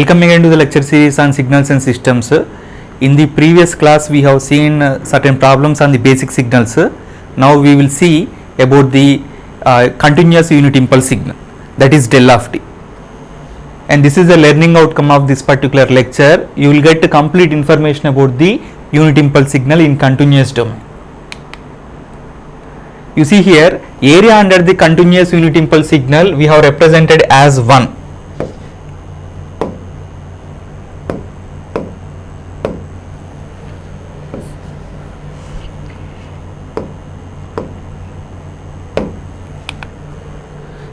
Welcome again to the lecture series on signals and systems. In the previous class we have seen certain problems on the basic signals. Now we will see about the continuous unit impulse signal, that is del of t. And this is the learning outcome of this particular lecture. You will get complete information about the unit impulse signal in continuous domain. You see here, area under the continuous unit impulse signal we have represented as 1.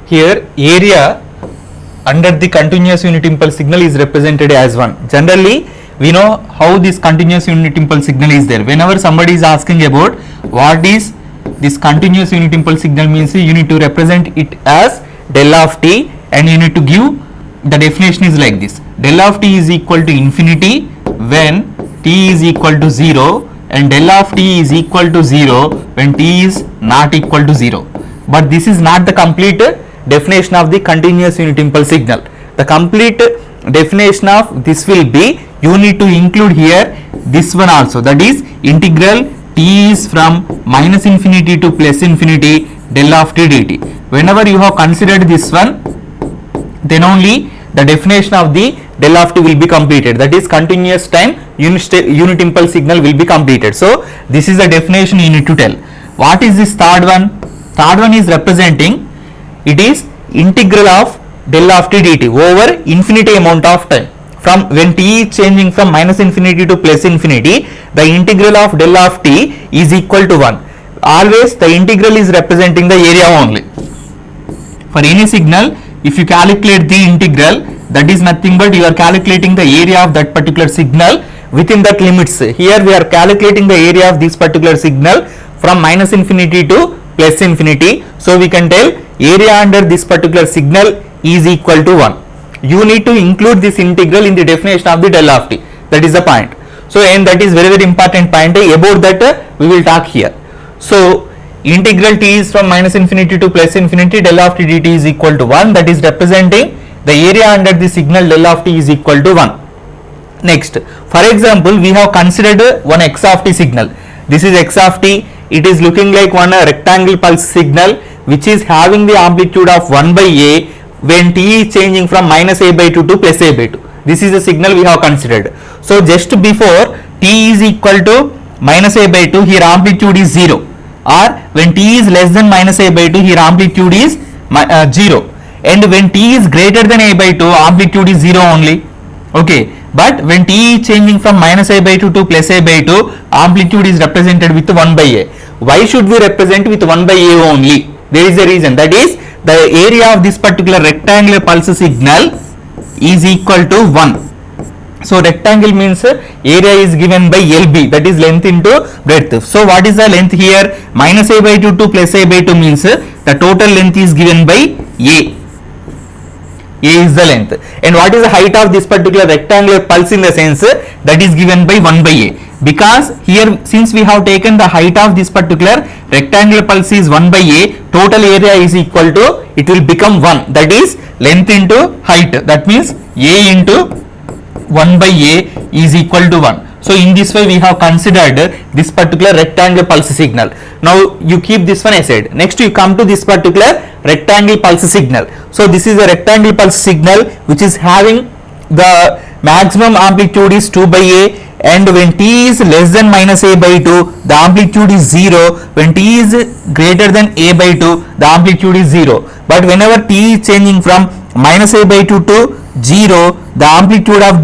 Here area under the continuous unit impulse signal is represented as 1. Generally we know how this continuous unit impulse signal is there. Whenever somebody is asking about what is this continuous unit impulse signal means, you need to represent it as del of t and you need to give the definition is like this: del of t is equal to infinity when t is equal to 0 and del of t is equal to 0 when t is not equal to 0. But this is not the complete definition of the continuous unit impulse signal. The complete definition of this will be, you need to include here this one also, that is integral t is from minus infinity to plus infinity del of t dt. Whenever you have considered this one, then only the definition of the del of t will be completed, that is continuous time unit impulse signal will be completed. So this is the definition you need to tell. What is this third one? Third one is representing, it is integral of del of t dt over infinity amount of time. From when t is changing from minus infinity to plus infinity, the integral of del of t is equal to 1. Always the integral is representing the area only. For any signal, if you calculate the integral, that is nothing but you are calculating the area of that particular signal within that limits. Here we are calculating the area of this particular signal from minus infinity to plus infinity. So we can tell area under this particular signal is equal to 1. You need to include this integral in the definition of the del of t. That is the point. So and that is very important point. About that we will talk here. So integral t is from minus infinity to plus infinity, del of t dt is equal to 1. That is representing the area under the signal del of t is equal to 1. Next, for example, we have considered one x of t signal. This is x of t. It is looking like one rectangle pulse signal which is having the amplitude of 1 by a when t is changing from minus a by 2 to plus a by 2. This is the signal we have considered. So just before t is equal to minus a by 2, here amplitude is 0, or when t is less than minus a by 2, here amplitude is 0, and when t is greater than a by 2, amplitude is 0 only. Okay, but when t is changing from minus a by 2 to plus a by 2, amplitude is represented with 1 by a. Why should we represent with 1 by a only? There is a reason, that is the area of this particular rectangular pulse signal is equal to 1. So rectangle means area is given by LB, that is length into breadth. So what is the length here? Minus a by 2 to plus a by 2 means the total length is given by A. A is the length. And what is the height of this particular rectangular pulse in the sense that is given by 1 by A. Because here since we have taken the height of this particular rectangular pulse is 1 by A, total area is equal to, it will become 1, that is length into height, that means A into 1 by A is equal to 1. So in this way we have considered this particular rectangular pulse signal. Now you keep this one aside. Next you come to this particular rectangle pulse signal. So this is a rectangle pulse signal which is having the maximum amplitude is 2 by A, and when t is less than minus a by 2, the amplitude is 0. When t is greater than a by 2, the amplitude is 0. But whenever t is changing from minus a by 2 to 0, the amplitude of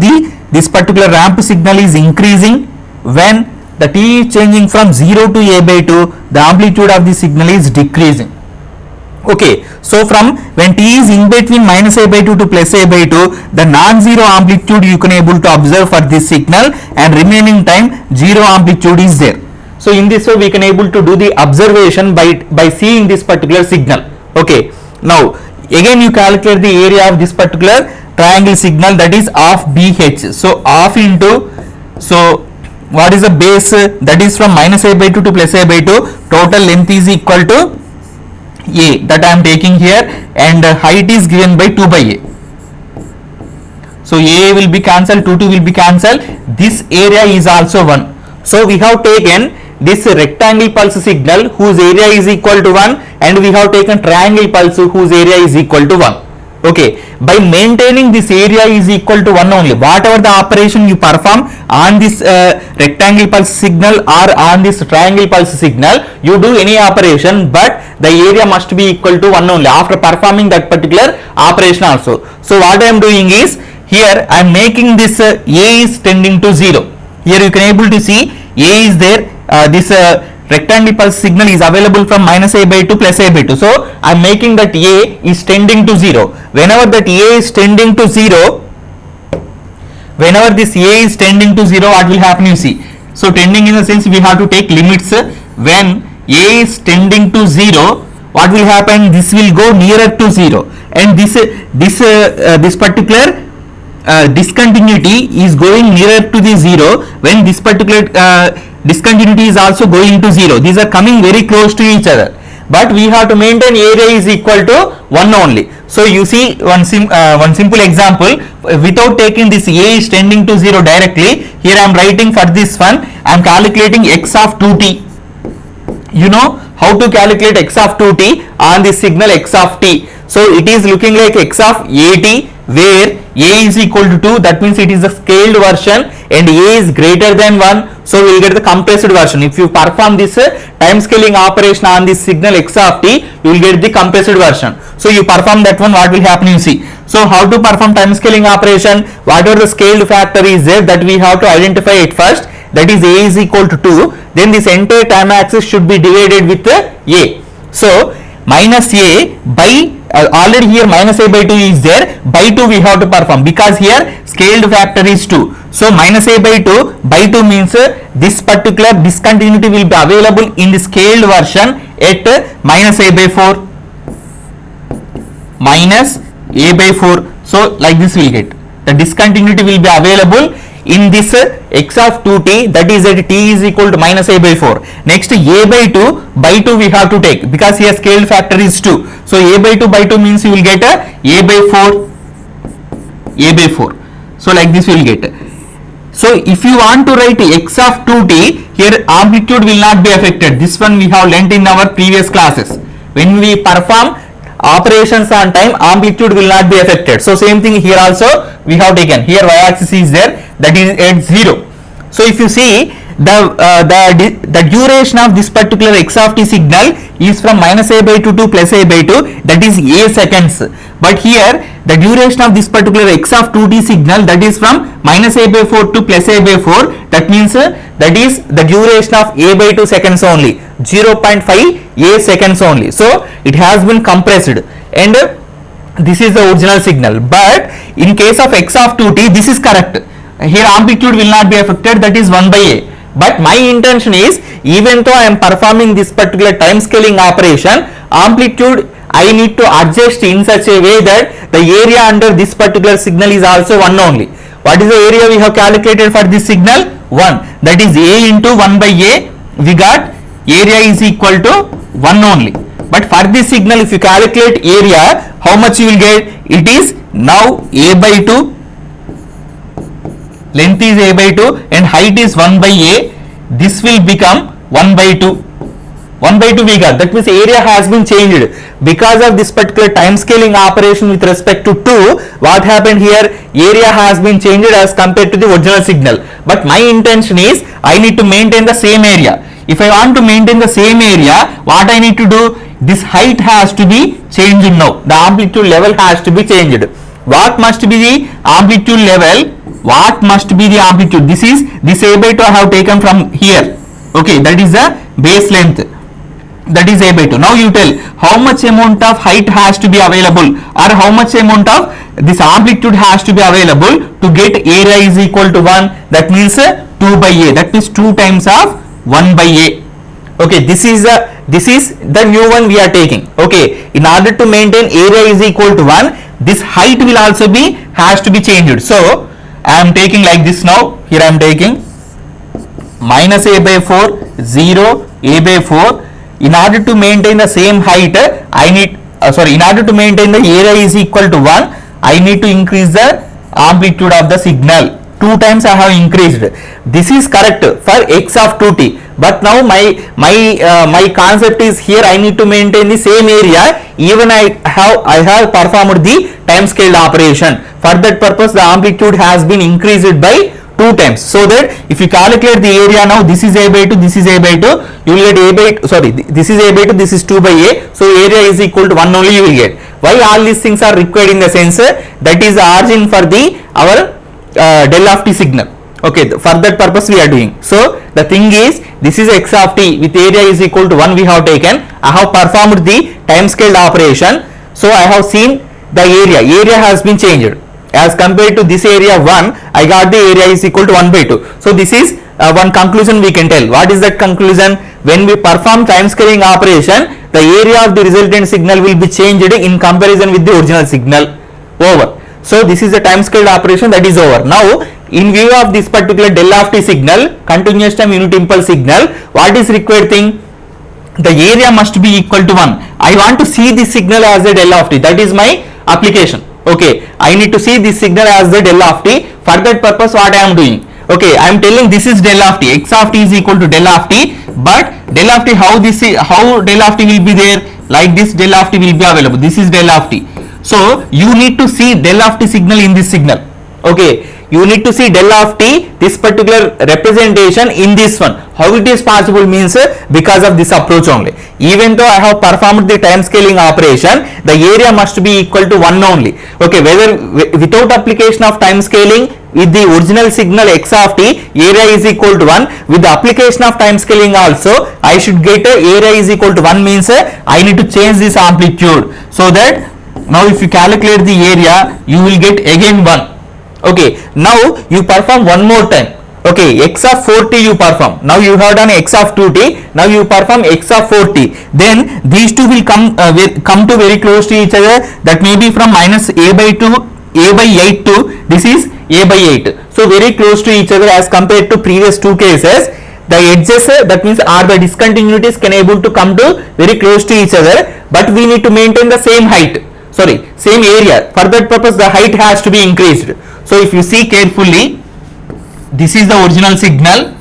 this particular ramp signal is increasing. When the t is changing from 0 to a by 2, the amplitude of the signal is decreasing. Okay, so from when t is in between minus a by 2 to plus a by 2, the non-zero amplitude you can able to observe for this signal, and remaining time 0 amplitude is there. So in this way we can able to do the observation by seeing this particular signal. Okay, now again you calculate the area of this particular triangle signal, that is of BH. So of into, so what is the base, that is from minus a by 2 to plus a by 2, total length is equal to A, that I am taking here, and height is given by 2 by A. So A will be cancelled, 2 will be cancelled. This area is also 1. So we have taken this rectangle pulse signal whose area is equal to 1, and we have taken triangle pulse whose area is equal to 1. Okay, by maintaining this area is equal to 1 only, whatever the operation you perform on this rectangle pulse signal or on this triangle pulse signal, you do any operation, but the area must be equal to 1 only after performing that particular operation also. So what I am doing is, here I am making this A is tending to 0. Here you can able to see A is there, this rectangle pulse signal is available from minus a by 2 plus a by 2. So I am making that A is tending to 0. Whenever that A is tending to 0, whenever this A is tending to 0, what will happen you see. So tending in the sense we have to take limits. When A is tending to 0, what will happen? This will go nearer to 0, and this particular discontinuity is going nearer to the 0 when this particular discontinuity is also going to 0. These are coming very close to each other, but we have to maintain area is equal to 1 only. So you see one simple example, without taking this A is tending to 0 directly, here I am writing for this one, I am calculating x of 2t. You know how to calculate x of 2t on this signal x of t. So it is looking like x of at, where A is equal to 2, that means it is the scaled version, and A is greater than 1, so we will get the compressed version. If you perform this time scaling operation on this signal x of t, you will get the compressed version. So you perform that one, what will happen you see. So how to perform time scaling operation, whatever the scaled factor is there, that we have to identify it first, that is A is equal to 2, then this entire time axis should be divided with A. So minus A by already here minus a by 2 is there, by 2 we have to perform because here scaled factor is 2. So minus a by 2 means this particular discontinuity will be available in the scaled version at minus a by 4, minus a by 4. So like this we will get the discontinuity will be available in this x of 2t, that is at t is equal to minus a by 4. Next a by 2 we have to take because here scaled factor is 2. So a by 2 means you will get a by 4. So like this we will get. So if you want to write x of 2t, here amplitude will not be affected. This one we have learnt in our previous classes. When we perform operations on time, amplitude will not be affected. So same thing here also we have taken. Here y-axis is there, that is at 0. So if you see the duration of this particular x of t signal is from minus a by 2 to plus a by 2, that is a seconds. But here the duration of this particular x of 2t signal, that is from minus a by 4 to plus a by 4, that means that is the duration of a by 2 seconds only, 0.5 a seconds only. So it has been compressed, and this is the original signal. But in case of x of 2t, this is correct. Here amplitude will not be affected, that is 1 by a. But my intention is, even though I am performing this particular time scaling operation, amplitude I need to adjust in such a way that the area under this particular signal is also 1 only. What is the area we have calculated for this signal? 1. That is a into 1 by a. We got area is equal to 1 only. But for this signal, if you calculate area, how much you will get? It is now a by 2. Length is a by 2 and height is 1 by a. This will become 1 by 2. 1 by 2 we got. That means area has been changed. Because of this particular time scaling operation with respect to 2, what happened here? Area has been changed as compared to the original signal. But my intention is, I need to maintain the same area. If I want to maintain the same area, what I need to do? This height has to be changed now. The amplitude level has to be changed. What must be the amplitude level? What must be the amplitude? This is this a by 2 I have taken from here. Okay, that is the base length. That is a by 2. Now you tell how much amount of height has to be available, or how much amount of this amplitude has to be available to get area is equal to 1. That means 2 by a. That means 2 times of 1 by a. Okay, this is the new one we are taking. Okay, in order to maintain area is equal to 1, this height will also be has to be changed. So I am taking like this now. Here I am taking minus a by 4, 0, a by 4. In order to maintain the same height, I need in order to maintain the area is equal to 1, I need to increase the amplitude of the signal. 2 times I have increased. This is correct for x of 2t, but now my concept is here I need to maintain the same area even I have performed the time scale operation. For that purpose the amplitude has been increased by 2 times, so that if you calculate the area now, this is a by 2, this is a by 2, you will get a by, sorry, this is a by 2, this is 2 by a, so area is equal to 1 only you will get. Why all these things are required? In the sense that is the origin for the our del of t signal. Okay, for that purpose we are doing. So the thing is, this is x of t with area is equal to 1 we have taken. I have performed the time scale operation, so I have seen the area has been changed. As compared to this area 1, I got the area is equal to 1 by 2. So this is one conclusion we can tell. What is that conclusion? When we perform time scaling operation, the area of the resultant signal will be changed in comparison with the original signal. Over. So this is the time scale operation, that is over. Now in view of this particular del of t signal, continuous time unit impulse signal, what is required thing? The area must be equal to 1. I want to see this signal as a del of t. That is my application. Okay, I need to see this signal as the del of t. For that purpose what I am doing? Okay, I am telling this is del of t, x of t is equal to del of t, but del of t, how del of t will be there? Like this del of t will be available. This is del of t. So you need to see del of t signal in this signal. Okay, you need to see del of t, this particular representation in this one. How it is possible means because of this approach only. Even though I have performed the time scaling operation, the area must be equal to 1 only. Okay, whether without application of time scaling, with the original signal x of t, area is equal to 1. With the application of time scaling also, I should get area is equal to 1 means I need to change this amplitude, so that now if you calculate the area, you will get again 1. Okay, now you perform one more time. Okay, x of 4t you perform. Now you have done x of 2t. Now you perform x of 4t. Then these two will come to very close to each other. That may be from minus a by 2, a by 8 to this is a by 8. So very close to each other as compared to previous two cases. The edges, that means are the discontinuities, can able to come to very close to each other, but we need to maintain the same height. Sorry, same area. For that purpose the height has to be increased. So if you see carefully, this is the original signal,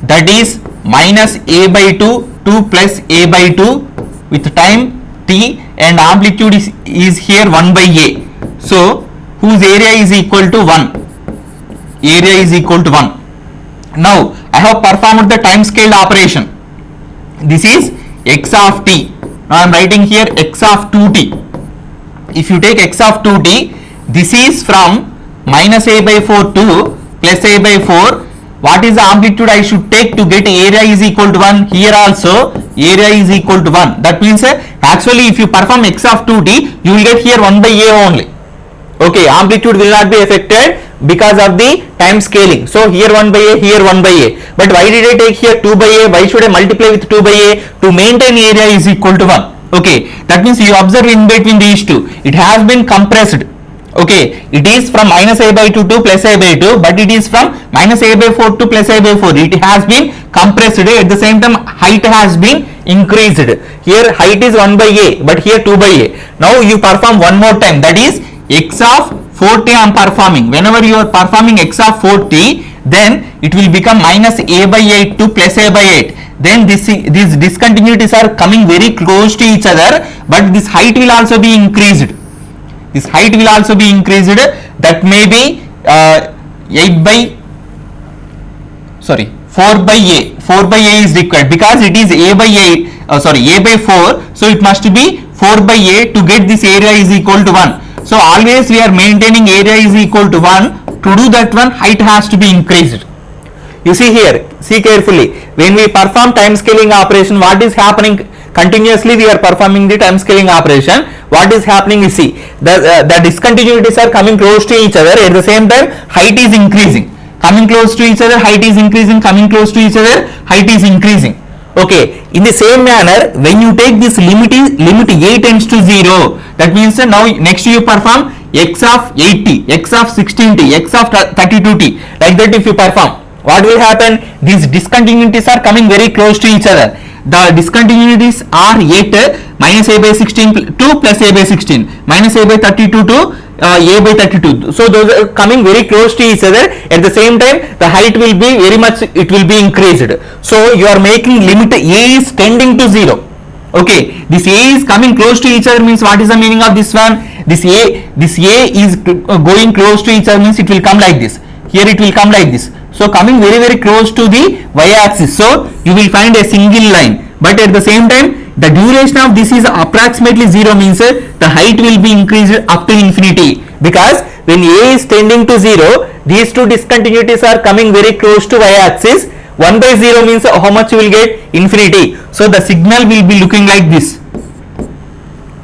that is minus a by 2 to plus a by 2 with time t, and amplitude is here 1 by a. So whose area is equal to 1. Area is equal to 1. Now I have performed the time scale operation. This is x of t. Now I am writing here x of 2t. If you take x of 2t, this is from minus a by 4 to plus a by 4. What is the amplitude I should take to get area is equal to 1? Here also area is equal to 1. That means actually if you perform x of 2t, you will get here 1 by a only. Okay, amplitude will not be affected because of the time scaling. So here 1 by a, here 1 by a. But why did I take here 2 by a? Why should I multiply with 2 by a? To maintain area is equal to 1. Okay, that means you observe in between these two, it has been compressed. Okay, it is from minus a by 2 to plus a by 2, but it is from minus a by 4 to plus a by 4. It has been compressed. At the same time height has been increased. Here height is 1 by a, but here 2 by a. Now you perform one more time, that is x of 4t I am performing. Whenever you are performing x of 4t, then it will become minus a by 8 to plus a by 8. Then these discontinuities are coming very close to each other, but this height will also be increased. This height will also be increased. That may be 4 by a. 4 by a is required because it is a by 8. A by 4. So it must be 4 by a to get this area is equal to 1. So always we are maintaining area is equal to 1. To do that one, height has to be increased. You see here, see carefully. When we perform time scaling operation, what is happening? Continuously we are performing the time scaling operation. What is happening? You see, the discontinuities are coming close to each other. At the same time, height is increasing. Coming close to each other, height is increasing. Coming close to each other, height is increasing. Okay. In the same manner, when you take this limit a tends to 0, that means now next you perform x of 8t, x of 16t, x of 32t. Like that if you perform, what will happen? These discontinuities are coming very close to each other. the discontinuities are yet minus a by 16 to plus a by 16, minus a by 32 to a by 32. So those are coming very close to each other. At the same time, the height will be very much, it will be increased. So you are making limit a is tending to 0. Okay, this a is coming close to each other means what is the meaning of this one? This a is going close to each other means it will come like this. Here it will come like this. So coming very very close to the y-axis. So you will find a single line. But at the same time, the duration of this is approximately 0 means the height will be increased up to infinity. Because when a is tending to 0, these two discontinuities are coming very close to y-axis. 1 by 0 means how much you will get? Infinity. So the signal will be looking like this.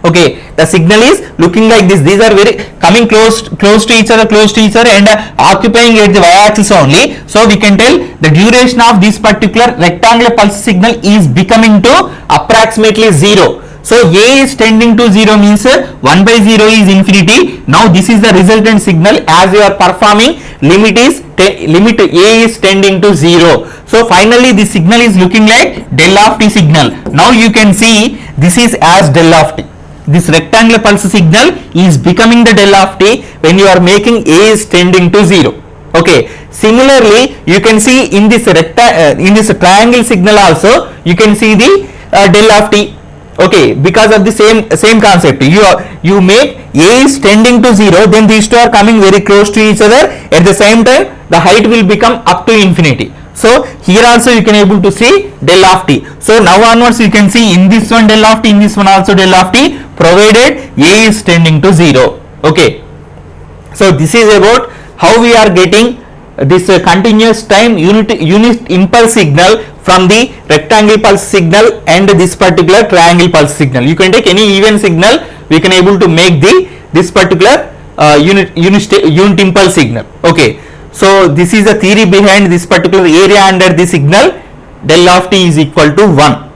Okay, the signal is looking like this. These are very coming close to each other and occupying at the y-axis only. So we can tell the duration of this particular rectangular pulse signal is becoming to approximately 0. So a is tending to 0 means 1 by 0 is infinity. Now this is the resultant signal as you are performing limit a is tending to 0. So finally this signal is looking like del of t signal. Now you can see this is as del of t. This rectangular pulse signal is becoming the del of t when you are making a is tending to 0. Okay, similarly you can see in this triangle signal also you can see the del of t. Okay, because of the same concept, you make a is tending to 0, then these two are coming very close to each other. At the same time, the height will become up to infinity. So here also you can able to see del of t. So now onwards you can see in this one del of t, in this one also del of t, provided a is tending to 0. Okay, so this is about how we are getting this continuous time unit impulse signal from the rectangle pulse signal and this particular triangle pulse signal. You can take any even signal, we can able to make this particular unit impulse signal. Okay, so this is the theory behind this particular area under the signal. Del of t is equal to 1.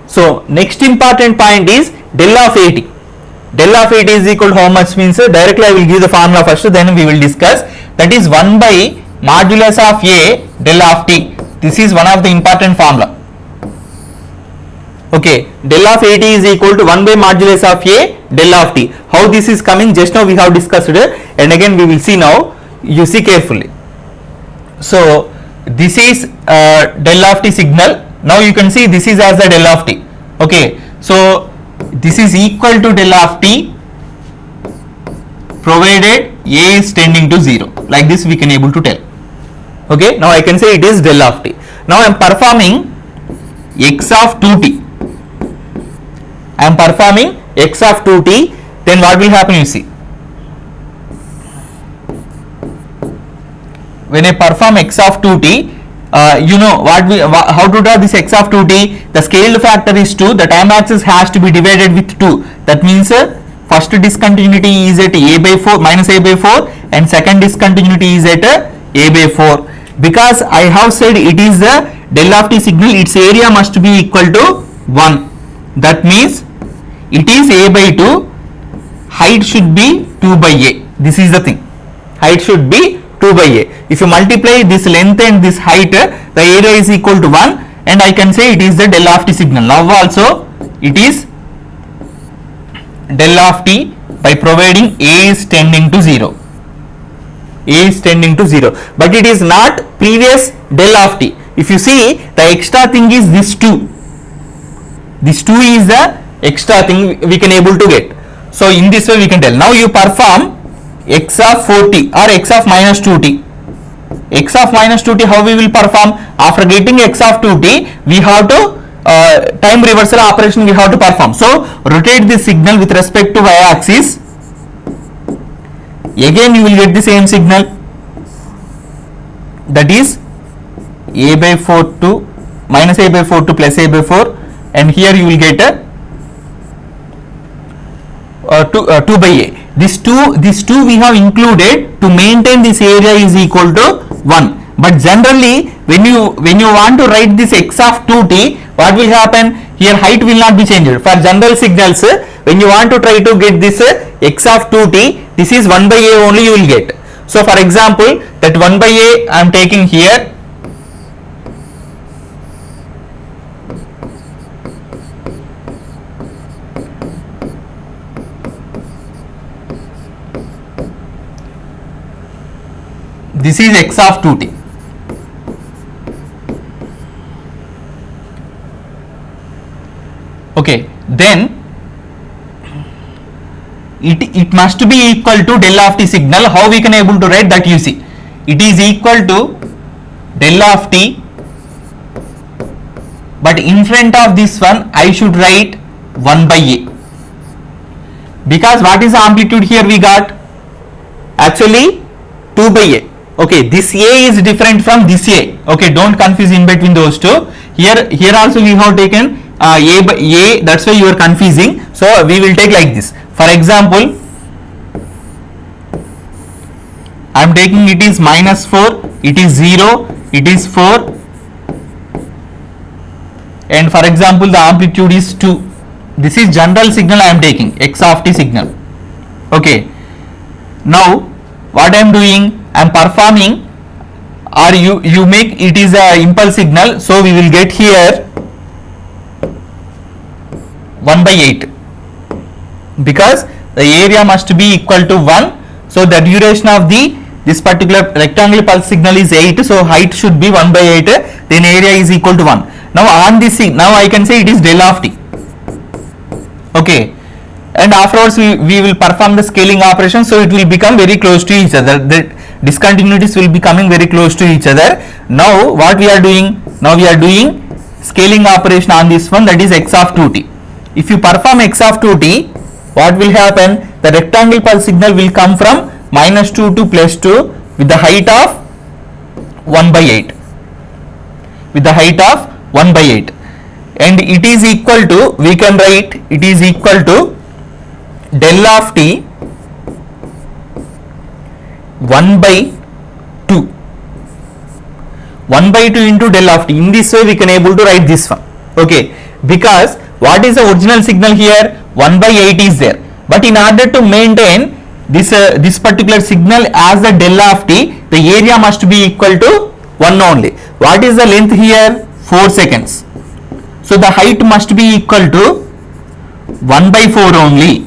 So next important point is del of at. Del of at is equal to how much means directly I will give the formula first, then we will discuss. That is 1 by modulus of a del of t. This is one of the important formula. Okay, del of at is equal to 1 by modulus of a del of t. How this is coming, just now we have discussed it, and again we will see now. You see carefully. So this is del of t signal. Now you can see this is as the del of t. Okay, so this is equal to del of t provided a is tending to 0. Like this we can able to tell. Okay, now I can say it is del of t. Now I am performing x of 2t. I am performing x of 2t, then what will happen, you see. When I perform x of 2t, you know how to draw this x of 2t. The scaled factor is 2, the time axis has to be divided with 2. That means first discontinuity is at a by 4 minus a by 4 and second discontinuity is at a by 4. Because I have said it is the del of t signal, its area must be equal to 1. That means it is a by 2, height should be 2 by a. This is the thing, height should be 2 by a. If you multiply this length and this height, the area is equal to 1, and I can say it is the del of t signal. Now also it is del of t by providing a is tending to 0. A is tending to 0, but it is not previous del of t. If you see, the extra thing is this 2. This 2 is the extra thing we can able to get. So in this way we can tell. Now you perform x of 4t or x of minus 2t. X of minus 2t, how we will perform? After getting x of 2t, we have to time reversal operation we have to perform. So rotate this signal with respect to y-axis. Again you will get the same signal, that is a by 4 to minus a by 4 to plus a by 4, and here you will get a 2 by a. This 2 we have included to maintain this area is equal to 1. But generally when you want to write this x of 2t, what will happen? Here height will not be changed. For general signals, when you want to try to get this x of 2t, this is 1 by a only you will get. So for example, that 1 by a I am taking here, this is x of 2t. Okay, then it must be equal to del of t signal. How we can able to write that? You see, it is equal to del of t, but in front of this one I should write 1 by a, because what is the amplitude here we got? Actually 2 by a. Okay, this a is different from this a. Okay, don't confuse in between those two. Here also we have taken a by a, that's why you are confusing. So we will take like this. For example, I am taking it is -4, it is 0, it is 4, and for example the amplitude is 2. This is general signal I am taking, x of t signal. Okay, now what I am doing, I am performing, or you make it is a impulse signal, so we will get here 1 by 8, because the area must be equal to 1. So the duration of this particular rectangular pulse signal is 8, so height should be 1 by 8, then area is equal to 1. Now on this, now I can say it is del of t. Okay, and afterwards we will perform the scaling operation, so it will become very close to each other. The discontinuities will be coming very close to each other. Now what we are doing? Now we are doing scaling operation on this one, that is x of 2t. If you perform x of 2t, what will happen? The rectangular pulse signal will come from -2 to +2 with the height of 1 by 8. With the height of 1 by 8. And it is equal to, we can write it is equal to del of t 1 by 2. 1 by 2 into del of t. In this way we can able to write this one. Okay, because what is the original signal here? 1 by 8 is there, but in order to maintain this particular signal as the del of t, the area must be equal to 1 only. What is the length here? 4 seconds. So the height must be equal to 1 by 4 only,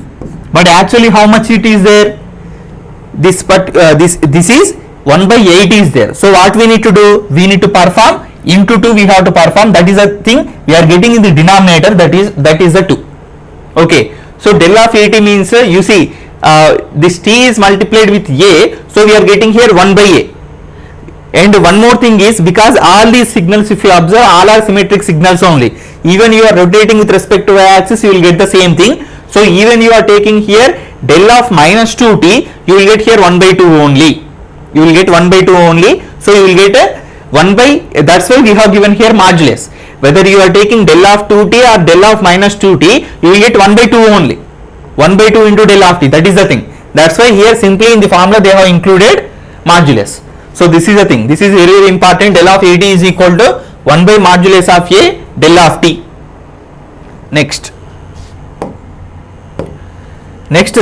but actually how much it is there? This is 1 by 8 is there. So what we need to do? We need to perform into 2, we have to perform. That is a thing we are getting in the denominator, that is the 2. Okay, so del of 80 means you see this t is multiplied with a, so we are getting here 1 by a. And one more thing is, because all these signals, if you observe, all are symmetric signals only. Even you are rotating with respect to y-axis, you will get the same thing. So even you are taking here del of -2t, you will get here 1 by 2 only. You will get 1 by 2 only. So you will get a 1 by, that's why we have given here modulus. Whether you are taking del of 2t or del of -2t, you will get 1 by 2 only. 1 by 2 into del of t, that is the thing. That's why here simply in the formula they have included modulus. So this is the thing. This is very, very important. Del of 80 is equal to 1 by modulus of a del of t. Next,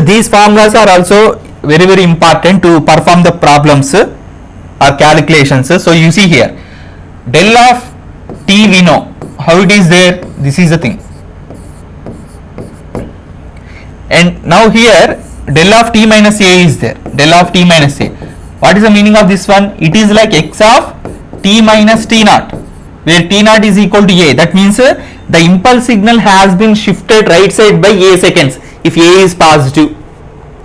these formulas are also very, very important to perform the problems or calculations. So you see here, del of t we know how it is there. This is the thing. And now here del of t minus a is there. Del of t minus a. What is the meaning of this one? It is like x of t minus t naught, where t naught is equal to a. That means the impulse signal has been shifted right side by a seconds if a is positive.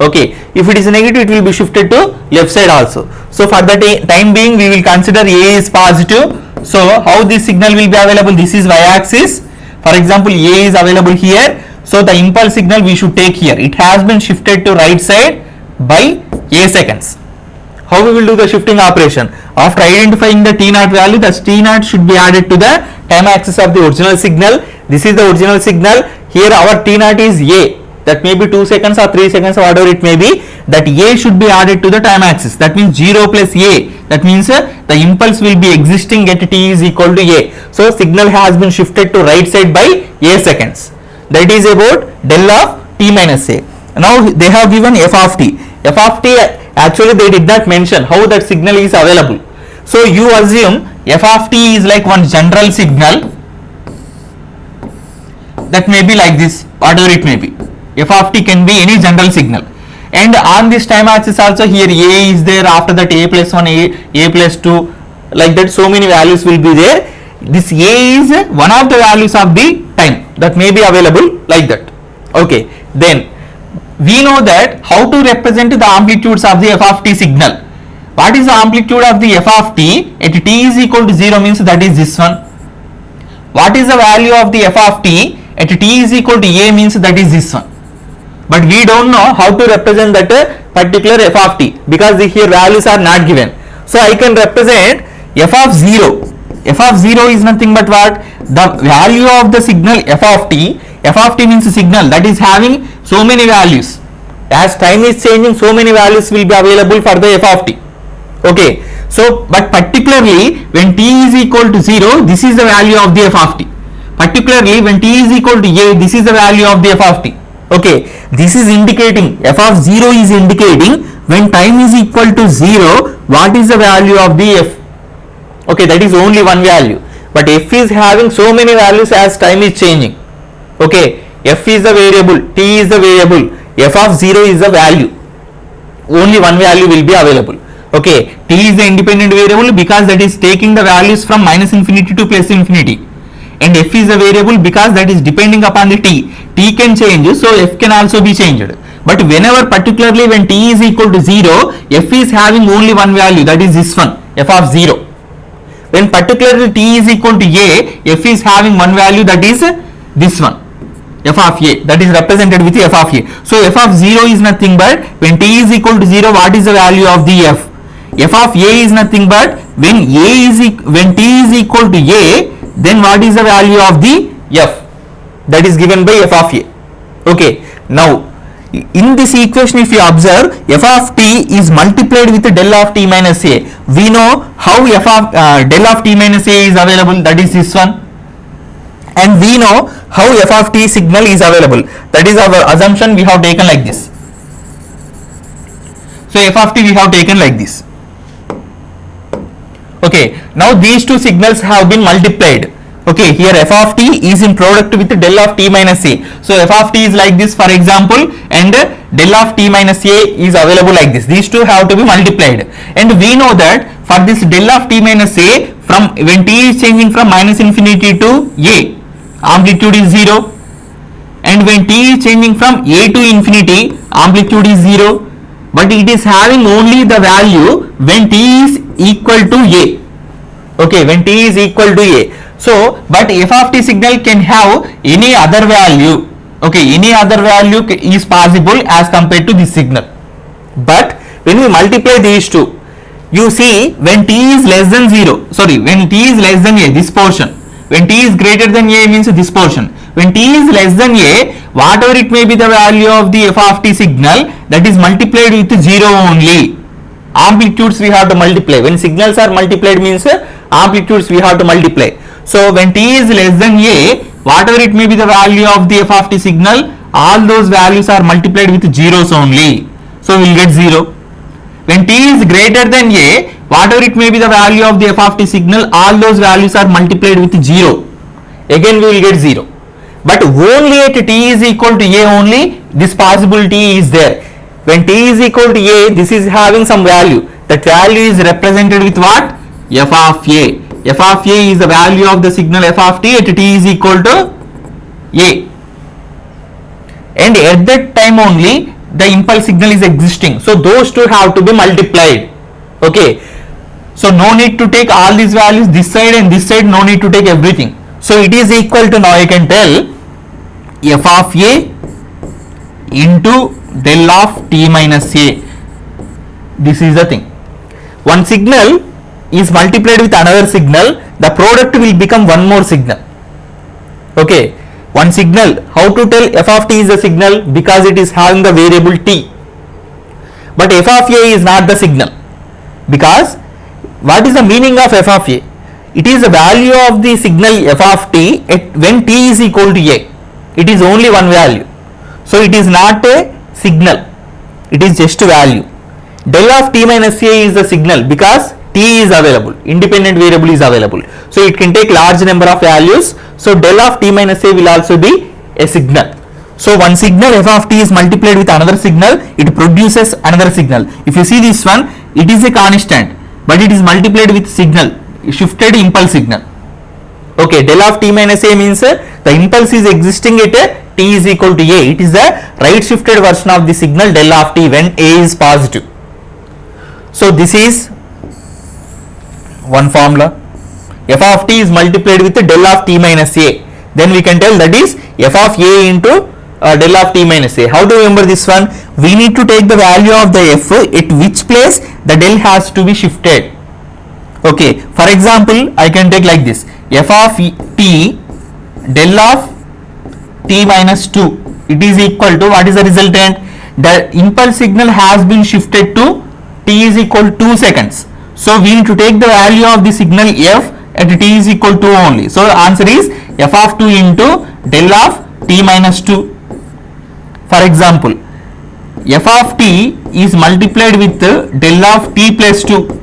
Okay, if it is negative, it will be shifted to left side also. So for the time being, we will consider a is positive. So how this signal will be available? This is y-axis. For example, a is available here. So the impulse signal we should take here. It has been shifted to right side by a seconds. How we will do the shifting operation? After identifying the t naught value, the t naught should be added to the time axis of the original signal. This is the original signal. Here our t naught is a. That may be 2 seconds or 3 seconds or whatever it may be. That a should be added to the time axis. That means 0 plus a. That means the impulse will be existing at t is equal to a. So signal has been shifted to right side by a seconds. That is about del of t minus a. Now they have given f of t. F of t, actually they did not mention how that signal is available. So you assume f of t is like one general signal that may be like this, whatever it may be. F of t can be any general signal. and on this time axis also here a is there, after that a plus 1, a plus 2, like that so many values will be there. This a is one of the values of the time that may be available like that. Okay, then we know that how to represent the amplitudes of the f of t signal. What is the amplitude of the f of t at t is equal to 0 means that is this one. What is the value of the f of t at t is equal to a means that is this one. But we don't know how to represent that particular f of t because here values are not given. So I can represent f of 0. F of 0 is nothing but what? The value of the signal f of t. F of t means signal that is having so many values. As time is changing, so many values will be available for the f of t. Okay. So, but particularly when t is equal to 0, this is the value of the f of t. Particularly when t is equal to a, this is the value of the f of t. Okay. This is indicating, f of 0 is indicating when time is equal to 0, what is the value of the f. Okay, that is only one value. But f is having so many values as time is changing. Okay, f is the variable, t is the variable, f of 0 is the value. Only one value will be available. Okay, t is the independent variable because that is taking the values from minus infinity to plus infinity. And f is a variable because that is depending upon the t. T can change, so f can also be changed. But whenever, particularly when t is equal to 0, f is having only one value, that is this one, f of 0. When particularly t is equal to a, f is having one value, that is this one, f of a, that is represented with f of a. So f of 0 is nothing but when t is equal to 0, what is the value of the f? F of a is nothing but when t is equal to a, then what is the value of the f? That is given by f of a. Okay. Now in this equation, if you observe, f of t is multiplied with del of t minus a. We know how f of del of t minus a is available, that is this one. And we know how f of t signal is available. That is our assumption, we have taken like this. So f of t we have taken like this. Okay, now these two signals have been multiplied. Okay, here f of t is in product with del of t minus a. So f of t is like this, for example, and del of t minus a is available like this. These two have to be multiplied. And we know that for this del of t minus a, from when t is changing from minus infinity to a, amplitude is 0. And when t is changing from a to infinity, amplitude is 0. But it is having only the value when t is equal to a. Okay, when t is equal to a. So, but f of t signal can have any other value. Okay, any other value is possible as compared to this signal. But when we multiply these two, you see when t is less than 0, sorry, when t is less than a, this portion. When t is greater than a means this portion. When t is less than a, whatever it may be the value of the f of t signal, that is multiplied with 0 only. Amplitudes we have to multiply. When signals are multiplied means amplitudes we have to multiply. So when t is less than a, whatever it may be the value of the f of t signal, all those values are multiplied with zeros only. So we will get 0. When t is greater than a, whatever it may be the value of the f of t signal, all those values are multiplied with 0. Again we will get 0. But only at t is equal to a only, this possibility is there. When t is equal to a, this is having some value. That value is represented with what? F of a. F of a is the value of the signal f of t at t is equal to a. And at that time only the impulse signal is existing. So those two have to be multiplied. Okay. So no need to take all these values this side and this side, no need to take everything. So it is equal to, now I can tell, f of a into del of t minus a. This is the thing. One signal is multiplied with another signal, the product will become one more signal. Okay, one signal, how to tell f of t is the signal? Because it is having the variable t. But f of a is not the signal. Because what is the meaning of f of a? It is the value of the signal f of t at when t is equal to a. It is only one value. So it is not a signal. It is just a value. Del of t minus a is the signal because t is available, independent variable is available. So it can take large number of values. So del of t minus a will also be a signal. So one signal f of t is multiplied with another signal, it produces another signal. If you see this one, it is a constant, but it is multiplied with signal, shifted impulse signal. Okay, del of t minus a means the impulse is existing at t is equal to a. It is the right shifted version of the signal del of t when a is positive. So this is one formula. F of t is multiplied with del of t minus a. Then we can tell that is f of a into del of t minus a. How to remember this one? We need to take the value of the f at which place the del has to be shifted. Okay, for example, I can take like this, f of t del of t minus 2, it is equal to, what is the resultant? The impulse signal has been shifted to t is equal to 2 seconds. So we need to take the value of the signal f at t is equal to only. So answer is f of 2 into del of t minus 2. For example, f of t is multiplied with del of t plus 2.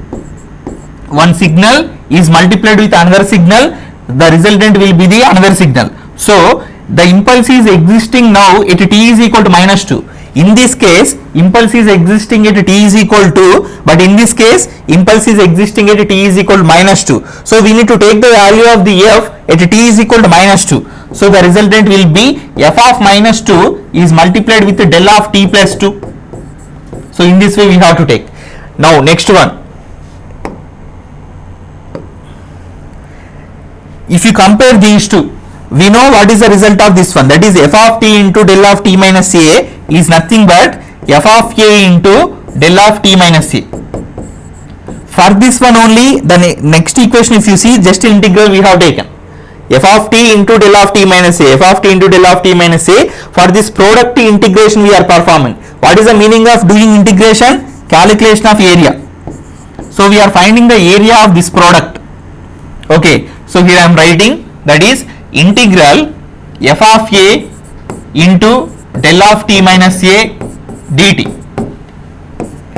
One signal is multiplied with another signal, the resultant will be the another signal. So the impulse is existing now at t is equal to minus 2. In this case, impulse is existing at t is equal to, but in this case, impulse is existing at t is equal to minus 2. So we need to take the value of the f at t is equal to minus 2. So the resultant will be f of minus 2 is multiplied with the del of t plus 2. So in this way we have to take. Now next one. If you compare these two, we know what is the result of this one, that is f of t into del of t minus a is nothing but f of a into del of t minus a. For this one only, the next equation if you see, just integral we have taken, f of t into del of t minus a, f of t into del of t minus a. For this product integration we are performing. What is the meaning of doing integration? Calculation of area. So we are finding the area of this product. Okay, so here I am writing, that is integral f of a into del of t minus a dt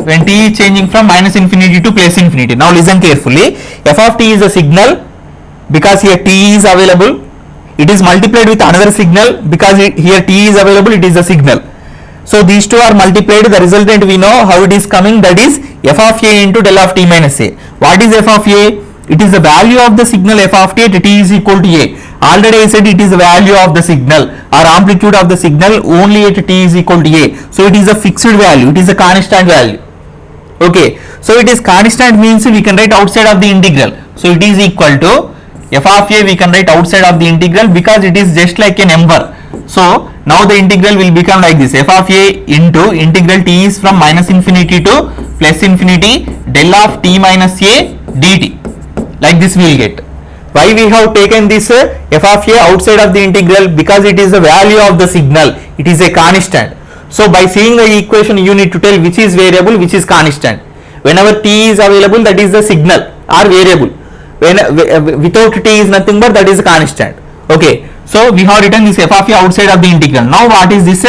when t is changing from minus infinity to plus infinity. Now listen carefully, f of t is a signal because here t is available, it is multiplied with another signal because here t is available, it is a signal. So these two are multiplied, the resultant we know how it is coming, that is f of a into del of t minus a. What is f of a? It is the value of the signal f of t at t is equal to a. Already I said it is the value of the signal or amplitude of the signal only at t is equal to a. So it is a fixed value, it is a constant value. Okay, so it is constant means we can write outside of the integral. So it is equal to f of a, we can write outside of the integral because it is just like a number. So now the integral will become like this, f of a into integral t is from minus infinity to plus infinity del of t minus a dt. Like this we will get. Why we have taken this f of a outside of the integral? Because it is the value of the signal, it is a constant. So by seeing the equation you need to tell which is variable, which is constant. Whenever t is available, that is the signal or variable. When without t is nothing but that is a constant. Okay, so we have written this f of a outside of the integral. Now what is this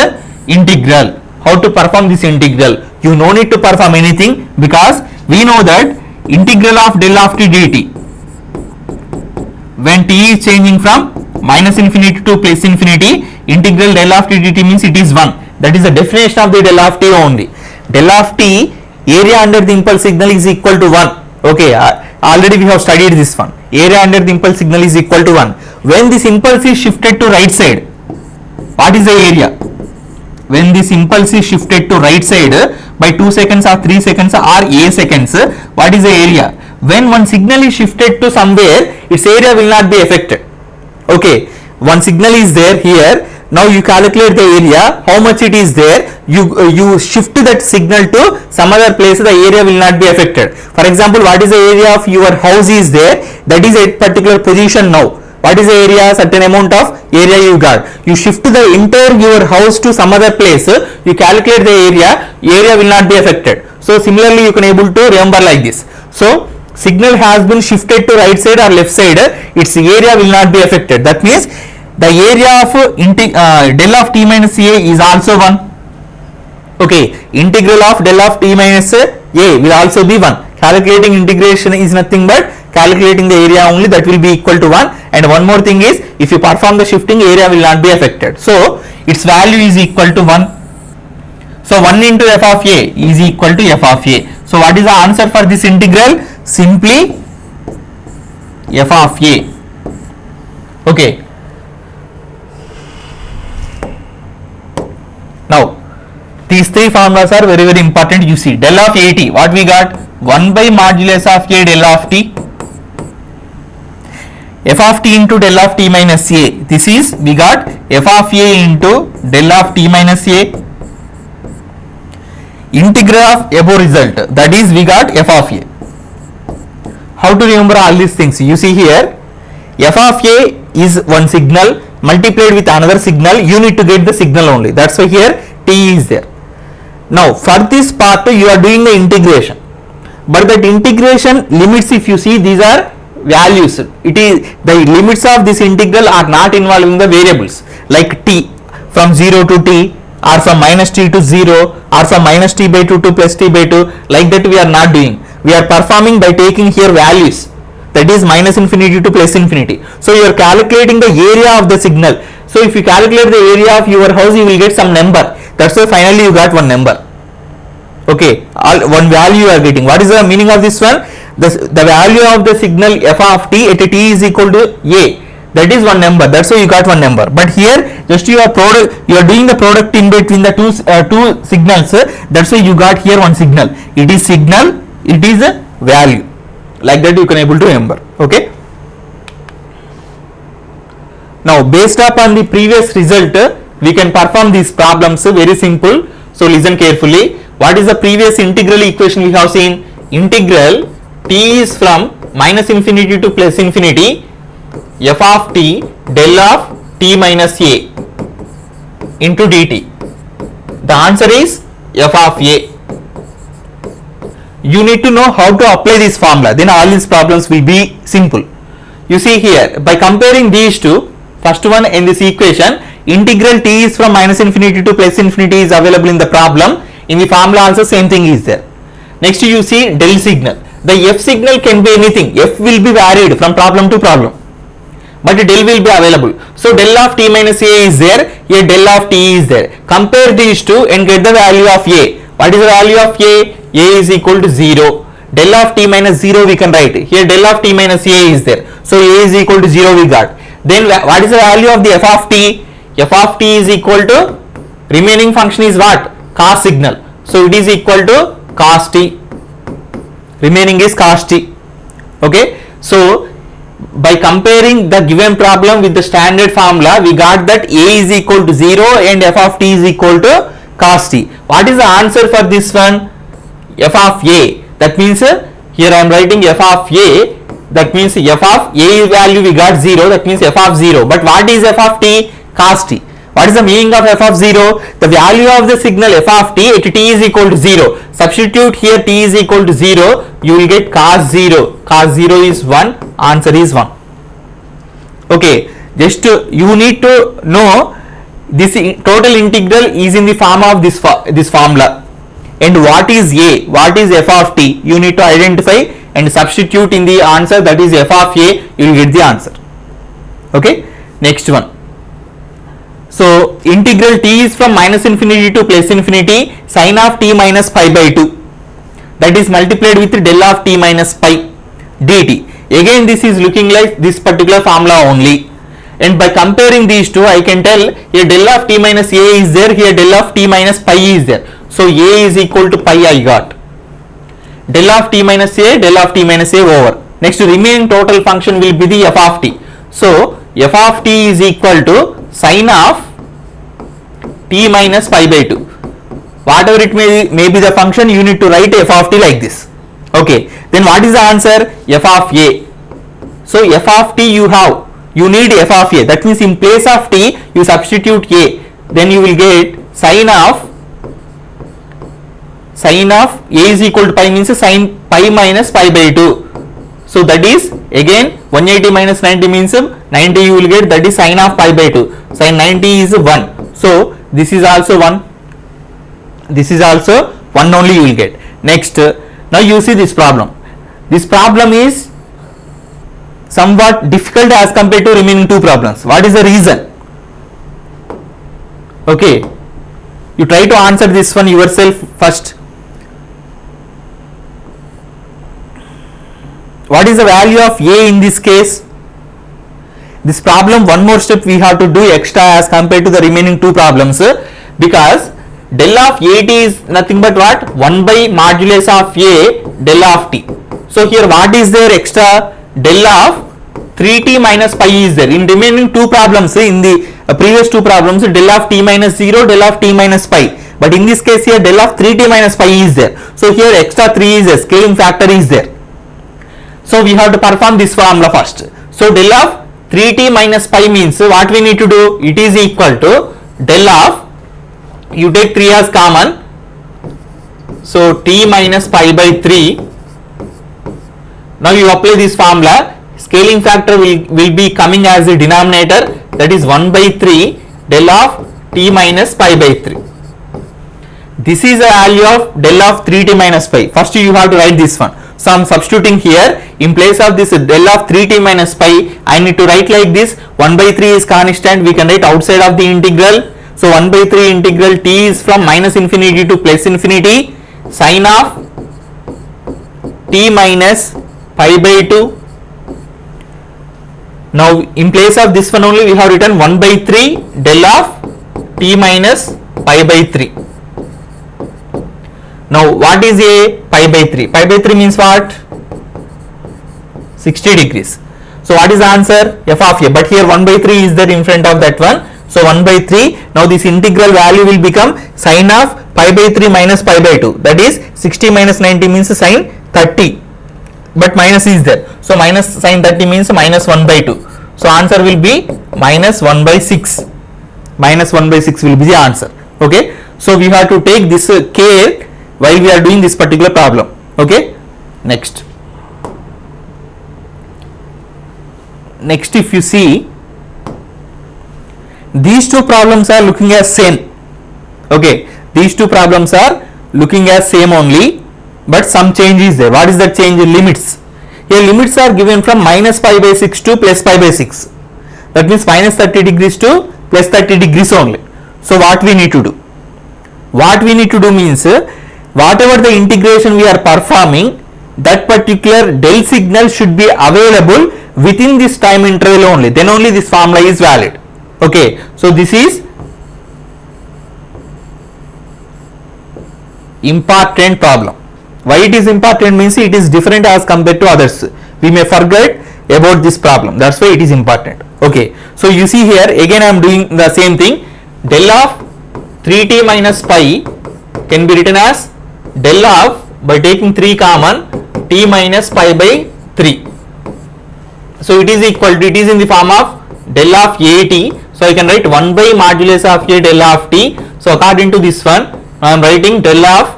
integral? How to perform this integral? You no need to perform anything because we know that integral of del of t dt when t is changing from minus infinity to plus infinity, integral del of t dt means it is 1. That is the definition of the del of t only. Del of t, area under the impulse signal is equal to 1. Okay, already we have studied this one. Area under the impulse signal is equal to 1. When this impulse is shifted to right side, what is the area? When this impulse is shifted to right side by 2 seconds or 3 seconds or a seconds, what is the area? When one signal is shifted to somewhere, its area will not be affected. Okay, one signal is there here. Now you calculate the area, how much it is there. You shift that signal to some other place, the area will not be affected. For example, what is the area of your house is there, that is at particular position now. What is the area? Certain amount of area you got. You shift the entire your house to some other place, you calculate the area will not be affected. So similarly you can able to remember like this. So signal has been shifted to right side or left side, its area will not be affected. That means the area of del of t minus a is also 1. Okay, integral of del of t minus a will also be 1. Calculating integration is nothing but calculating the area only, that will be equal to 1. And one more thing is, if you perform the shifting, area will not be affected. So its value is equal to 1. So 1 into f of a is equal to f of a. So what is the answer for this integral? Simply f of a. Okay. Now these three formulas are very very important. You see del of at, what we got? 1 by modulus of a del of t, f of t into del of t minus a. This is we got f of a into del of t minus a. Integral of above result, that is we got f of a. How to remember all these things? You see here, f of a is one signal multiplied with another signal. You need to get the signal only. That's why here t is there. Now for this part you are doing the integration, but that integration limits, if you see, these are values. It is the limits of this integral are not involving the variables like t from 0 to t, or from minus t to 0, or from minus t by 2 to plus t by 2. Like that we are not doing. We are performing by taking here values, that is minus infinity to plus infinity. So you are calculating the area of the signal. So if you calculate the area of your house, you will get some number. That's why finally you got one number. Okay, one value you are getting. What is the meaning of this one? The value of the signal f of t at t is equal to a. That is one number. That's why you got one number. But here just you are doing the product in between the two signals. That's why you got here one signal. It is signal. It is a value. Like that you can able to remember. Okay. Now based upon the previous result, we can perform these problems. Very simple. So listen carefully. What is the previous integral equation we have seen? Integral t is from minus infinity to plus infinity f of t del of t minus a into dt. The answer is f of a. You need to know how to apply this formula, then all these problems will be simple. You see here, by comparing these two, first one in this equation, integral t is from minus infinity to plus infinity is available in the problem. In the formula also same thing is there. Next you see del signal. The f signal can be anything. F will be varied from problem to problem, but del will be available. So del of t minus a is there, here del of t is there. Compare these two and get the value of a. What is the value of a? A is equal to 0. Del of t minus 0 we can write. Here del of t minus a is there. So a is equal to 0 we got. Then what is the value of the f of t? F of t is equal to, remaining function is what? Cos signal. So it is equal to cos t. Remaining is cos t. Okay. So by comparing the given problem with the standard formula, we got that a is equal to 0 and f of t is equal to cos t. What is the answer for this one? F of a. That means here I am writing f of a. That means f of a value we got 0. That means f of 0. But what is f of t? Cos t. What is the meaning of f of 0? The value of the signal f of t at t is equal to 0. Substitute here t is equal to 0. You will get cos 0. Cos 0 is 1. Answer is 1. Okay. Just you need to know this total integral is in the form of this formula. And what is a? What is f of t? You need to identify and substitute in the answer, that is f of a. You will get the answer. Okay. Next one. So integral t is from minus infinity to plus infinity sin of t minus pi by 2. That is multiplied with del of t minus pi dt. Again this is looking like this particular formula only. And by comparing these two, I can tell here del of t minus a is there, here del of t minus pi is there. So a is equal to pi I got. Del of t minus a, del of t minus a over. Next remaining total function will be the f of t. So f of t is equal to sin of t minus pi by 2. Whatever it may be the function, you need to write f of t like this. Okay. Then what is the answer? F of a. So f of t you have. You need f of a. That means in place of t, you substitute a. Then you will get sin of a is equal to pi, means sin pi minus pi by 2. So that is again 180 minus 90 means 90 you will get, that is sin of pi by 2. Sin 90 is 1. So this is also 1. This is also 1 only you will get. Next, now you see this problem. This problem is somewhat difficult as compared to remaining two problems. What is the reason? Okay, you try to answer this one yourself first. What is the value of a in this case? This problem, one more step we have to do extra as compared to the remaining two problems, because del of at is nothing but what? 1 by modulus of a del of t. So here what is there extra? Del of 3t minus pi is there. In remaining two problems, in the previous two problems, del of t minus 0, del of t minus pi. But in this case here del of 3t minus pi is there. So here extra 3 is there, scaling factor is there. So we have to perform this formula first. So del of 3t minus pi means what we need to do? It is equal to del of, you take 3 as common, so t minus pi by 3. Now you apply this formula, scaling factor will be coming as the denominator, that is 1 by 3 del of t minus pi by 3. This is the value of del of 3t minus pi. First you have to write this one. So I am substituting here, in place of this del of 3t minus pi, I need to write like this. 1 by 3 is constant, we can write outside of the integral. So 1 by 3 integral t is from minus infinity to plus infinity, sine of t minus pi by 2. Now in place of this one only we have written 1 by 3 del of t minus pi by 3. Now what is a pi by 3? Pi by 3 means what? 60 degrees. So what is the answer? F of a. But here 1 by 3 is there in front of that one. So 1 by 3. Now this integral value will become sine of pi by 3 minus pi by 2. That is 60 minus 90 means sine 30. But minus is there. So minus sine 30 means minus 1 by 2. So answer will be minus 1 by 6. Minus 1 by 6 will be the answer. Okay. So we have to take this care while we are doing this particular problem. Okay. Next if you see, these two problems are looking as same. Okay, these two problems are looking as same only, but some change is there. What is that change? Limits. Here limits are given from minus pi by 6 to plus pi by 6. That means minus 30 degrees to plus 30 degrees only. So what we need to do? What we need to do means, whatever the integration we are performing, that particular del signal should be available within this time interval only. Then only this formula is valid. Okay. So this is important problem. Why it is important means it is different as compared to others. We may forget about this problem. That's why it is important. Okay. So you see here again I am doing the same thing. Del of 3t minus pi can be written as del of, by taking 3 common, t minus pi by 3. So it is equal to, it is in the form of del of at. So I can write 1 by modulus of a del of t. So according to this one I am writing del of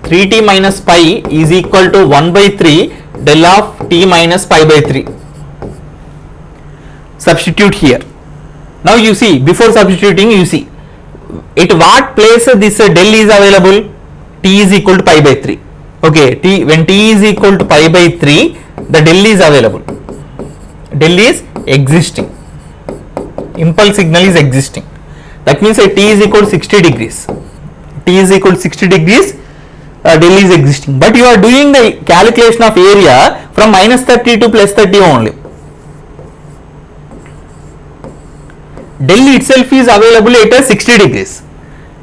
3t minus pi is equal to 1 by 3 del of t minus pi by 3. Substitute here. Now you see, before substituting you see at what place this del is available? T is equal to pi by 3. Okay, when t is equal to pi by 3, the del is available. Del is existing. Impulse signal is existing. That means at t is equal to 60 degrees. T is equal to 60 degrees, del is existing. But you are doing the calculation of area from minus 30 to plus 30 only. Del itself is available at 60 degrees.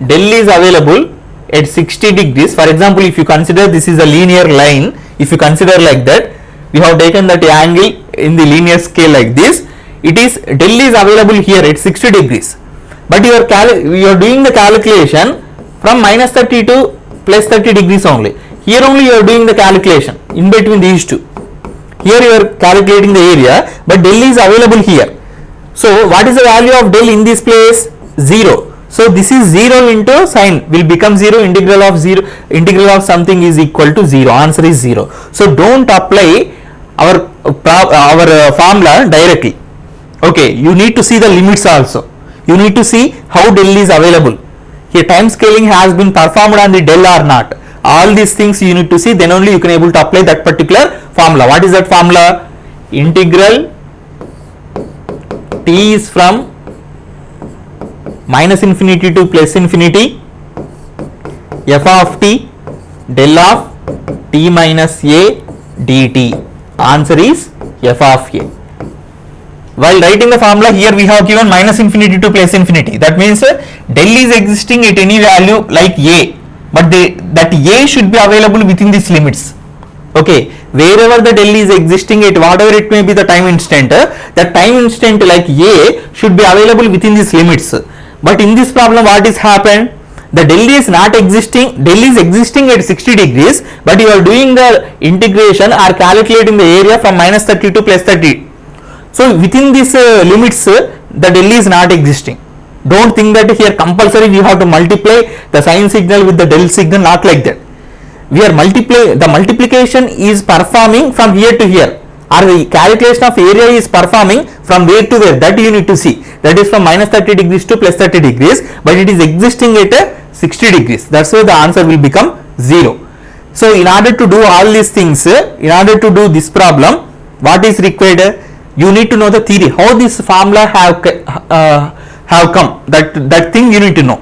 Del is available at 60 degrees. For example, if you consider this is a linear line, if you consider like that, we have taken that angle in the linear scale like this, it is del is available here at 60 degrees. But you are doing the calculation from minus 30 to plus 30 degrees only. Here only you are doing the calculation in between these two. Here you are calculating the area, but del is available here. So what is the value of del in this place? 0. So this is 0 into sine will become 0, integral of something is equal to 0. Answer is 0. So don't apply our formula directly. Okay, you need to see the limits also. You need to see how del is available. Here time scaling has been performed on the del or not. All these things you need to see, then only you can able to apply that particular formula. What is that formula? Integral t is from minus infinity to plus infinity f of t del of t minus a dt. Answer is f of a. While writing the formula, here we have given minus infinity to plus infinity. That means del is existing at any value like a, but that a should be available within these limits. Okay, wherever the del is existing at whatever it may be the time instant, that time instant like a should be available within these limits. But in this problem, what is happened? The del is not existing, del is existing at 60 degrees, but you are doing the integration or calculating the area from minus 30 to plus 30. So within these limits, the del is not existing. Don't think that here compulsory we have to multiply the sine signal with the del signal, not like that. We are the multiplication is performing from here to here, or the calculation of area is performing from where to where, that you need to see. That is from minus 30 degrees to plus 30 degrees, but it is existing at 60 degrees. That's why the answer will become 0. So in order to do all these things, in order to do this problem, what is required? You need to know the theory, how this formula have come. That thing you need to know.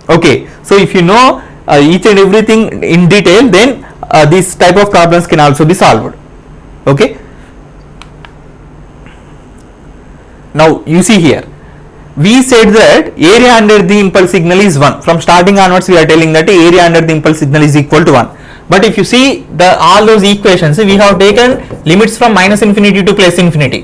Okay. So if you know each and everything in detail, then this type of problems can also be solved. Okay. Now you see here, we said that area under the impulse signal is 1. From starting onwards, we are telling that area under the impulse signal is equal to 1. But if you see all those equations, we have taken limits from minus infinity to plus infinity,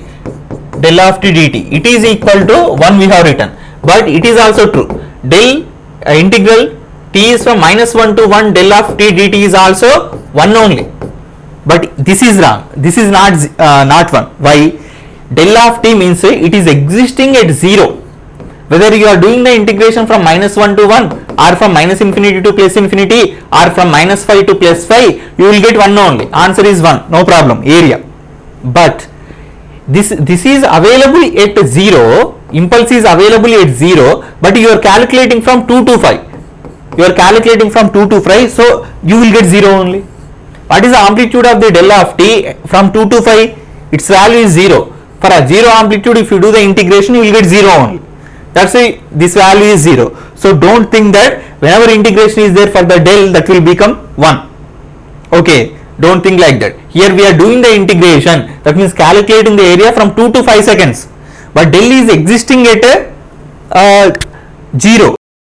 del of t dt. It is equal to 1 we have written. But it is also true, del integral t is from minus 1 to 1, del of t dt is also 1 only. But this is wrong. This is not 1. Why? Del of t means it is existing at 0. Whether you are doing the integration from minus 1 to 1, or from minus infinity to plus infinity, or from minus 5 to plus 5, you will get 1 only. Answer is 1. No problem. Area. But this is available at 0. Impulse is available at 0, but you are calculating from 2 to 5. You are calculating from 2 to 5, so you will get 0 only. What is the amplitude of the del of t from 2 to 5? Its value is 0. For a 0 amplitude, if you do the integration, you will get 0 only. That's why this value is 0. So don't think that whenever integration is there for the del, that will become 1. Okay, don't think like that. Here we are doing the integration, that means calculating the area from 2 to 5 seconds. But del is existing at 0.